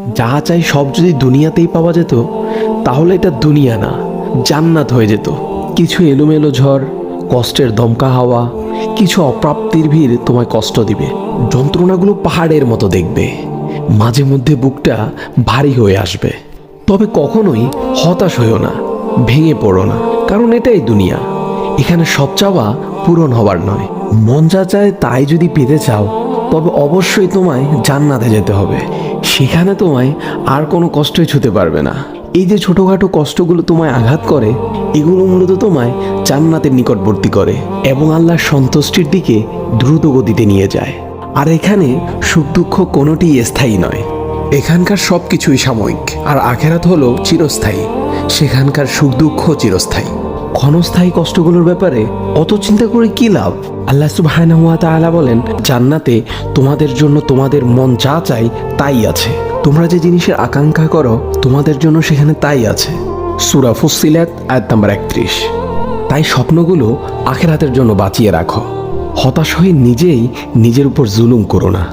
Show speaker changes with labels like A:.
A: যা চাই সব যদি দুনিয়াতেই পাওয়া যেত তাহলে এটা দুনিয়া না, জান্নাত হয়ে যেত। কিছু এলোমেলো ঝড়, কষ্টের দমকা হাওয়া, কিছু অপ্রাপ্তির ভিড় তোমায় কষ্ট দিবে, যন্ত্রণাগুলো পাহাড়ের মতো দেখবে, মাঝে মধ্যে বুকটা ভারী হয়ে আসবে। তবে কখনোই হতাশ হইও না, ভেঙে পড়ো না, কারণ এটাই দুনিয়া। এখানে সব চাওয়া পূরণ হবার নয়। মন যা চায় তাই যদি পেতে চাও তবে অবশ্যই তোমায় জান্নাতে যেতে হবে। সেখানে তোমায় আর কোনো কষ্টই ছুতে পারবে না। এই যে ছোটোখাটো কষ্টগুলো তোমায় আঘাত করে, এগুলো মূলত তোমায় জান্নাতের নিকটবর্তী করে এবং আল্লাহর সন্তুষ্টির দিকে দ্রুত গতিতে নিয়ে যায়। আর এখানে সুখ দুঃখ কোনোটিই স্থায়ী নয়। এখানকার সব কিছুই সাময়িক, আর আখেরাত হলো চিরস্থায়ী। সেখানকার সুখ দুঃখ চিরস্থায়ী। ক্ষণস্থায়ী কষ্টগুলোর ব্যাপারে অত চিন্তা করে কি লাভ? আল্লাহ সুবহানাহু ওয়া তাআলা বলেন, জান্নাতে তোমাদের জন্য তোমাদের মন যা চাই তাই আছে। তোমরা যে জিনিসের আকাঙ্ক্ষা করো তোমাদের জন্য সেখানে তাই আছে। সূরা ফুসসিলাত আয়াত নাম্বার 31। তাই স্বপ্নগুলো আখিরাতের জন্য বাঁচিয়ে রাখো। হতাশ হয়ে নিজেই নিজের উপর জুলুম করো না।